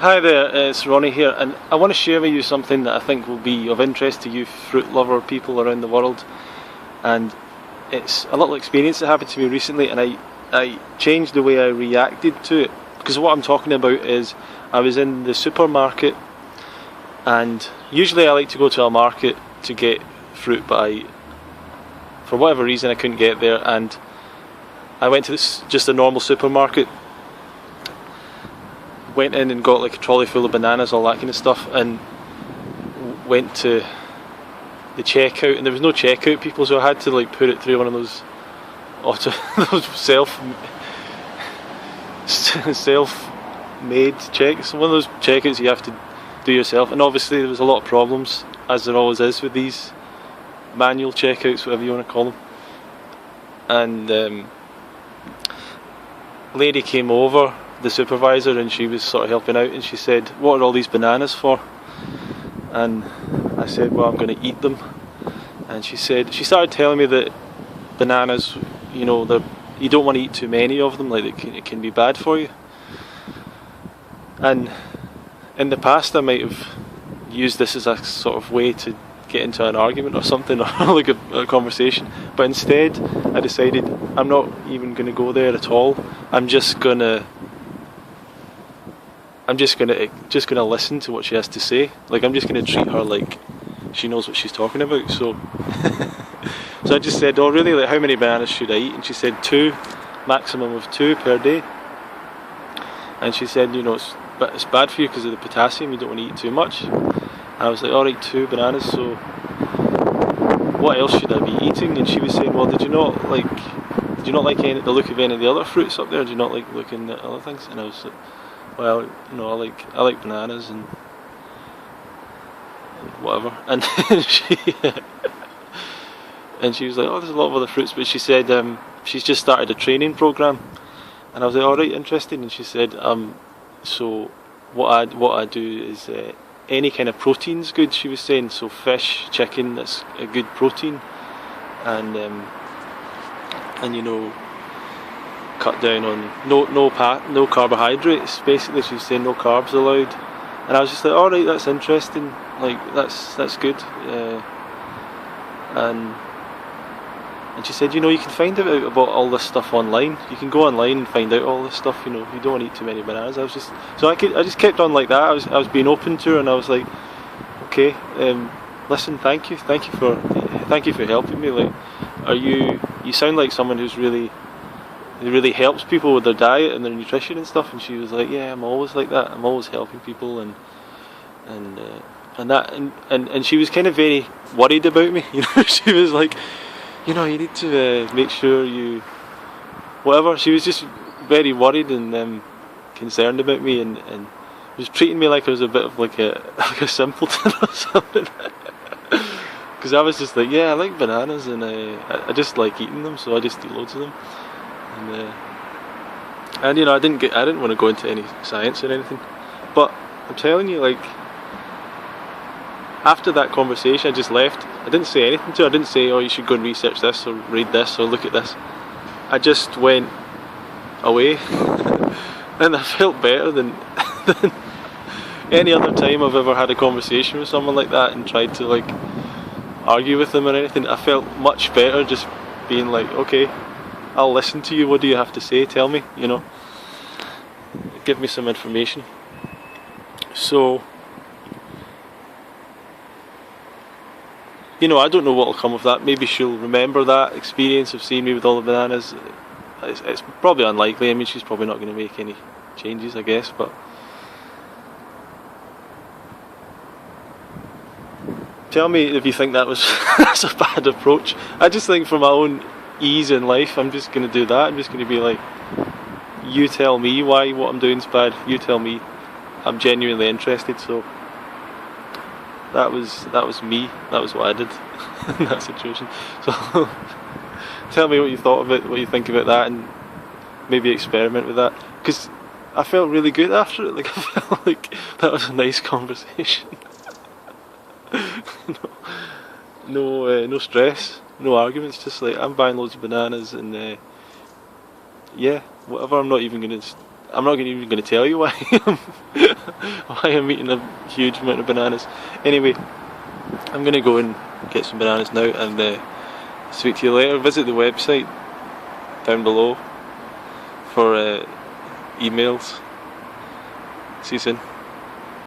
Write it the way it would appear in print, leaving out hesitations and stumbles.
Hi there, it's Ronnie here, and I want to share with you something that I think will be of interest to you fruit lover people around the world. And it's a little experience that happened to me recently, and I changed the way I reacted to it. Because what I'm talking about is, I was in the supermarket, and usually I like to go to a market to get fruit, but for whatever reason I couldn't get there, and I went to just a normal supermarket. Went in and got like a trolley full of bananas, all that kind of stuff, and went to the checkout, and there was no checkout people, so I had to like put it through one of those those self-made checks, one of those checkouts you have to do yourself. And obviously there was a lot of problems, as there always is with these manual checkouts, whatever you want to call them. And a lady came over, the supervisor, and she was sort of helping out, and she said, "What are all these bananas for?" And I said, "Well, I'm going to eat them." And she started telling me that bananas, you know, you don't want to eat too many of them, like it can be bad for you. And in the past I might have used this as a sort of way to get into an argument or something, or like a conversation, but instead I decided I'm not even going to go there at all. I'm just gonna listen to what she has to say. Like, I'm just gonna treat her like she knows what she's talking about. So so I just said, "Oh really, like how many bananas should I eat?" And she said 2, maximum of 2 per day. And she said, "You know, it's bad for you because of the potassium, you don't want to eat too much." And I was like, "Alright, 2 bananas, so what else should I be eating?" And she was saying, "Well, did you not like the look of any of the other fruits up there? Do you not like looking at other things?" And I was like, "Well, you know, I like bananas and whatever." And she was like, "Oh, there's a lot of other fruits," but she said she's just started a training program. And I was like, "All right, interesting." And she said, "So what I do is any kind of protein's good." She was saying, so fish, chicken, that's a good protein, and you know, cut down on no carbohydrates. Basically, she was saying no carbs allowed. And I was just like, "All right, that's interesting. Like that's good." And she said, "You know, you can find out about all this stuff online. You can go online and find out all this stuff. You know, you don't want to eat too many bananas." I just kept on like that. I was being open to her, and I was like, "Okay, listen, thank you for helping me. Like, you sound like someone who's really helps people with their diet and their nutrition and stuff." And she was like, "Yeah, I'm always like that. I'm always helping people," and she was kind of very worried about me. You know, she was like, "You know, you need to make sure you whatever." She was just very worried and concerned about me, and was treating me like I was a bit of like a simpleton or something. Because I was just like, "Yeah, I like bananas, and I just like eating them, so I just eat loads of them." And you know, I didn't want to go into any science or anything, but I'm telling you, like, after that conversation I just left. I didn't say anything to her. I didn't say, "Oh, you should go and research this or read this or look at this." I just went away and I felt better than any other time I've ever had a conversation with someone like that and tried to like argue with them or anything. I felt much better just being like, "Okay, I'll listen to you. What do you have to say? Tell me, you know. Give me some information." So, you know, I don't know what will come of that. Maybe she'll remember that experience of seeing me with all the bananas. It's probably unlikely. I mean, she's probably not going to make any changes, I guess, but tell me if you think that's a bad approach. I just think for my own ease in life, I'm just going to do that. I'm just going to be like, "You tell me why what I'm doing is bad. You tell me." I'm genuinely interested. So that was me. That was what I did in that situation. So tell me what you thought of it, what you think about that, and maybe experiment with that. Because I felt really good after it. Like, I felt like that was a nice conversation. No stress, no arguments. Just like, I'm buying loads of bananas, and yeah, whatever. I'm not even gonna tell you why why I'm eating a huge amount of bananas. Anyway, I'm going to go and get some bananas now and speak to you later. Visit the website down below for emails. See you soon.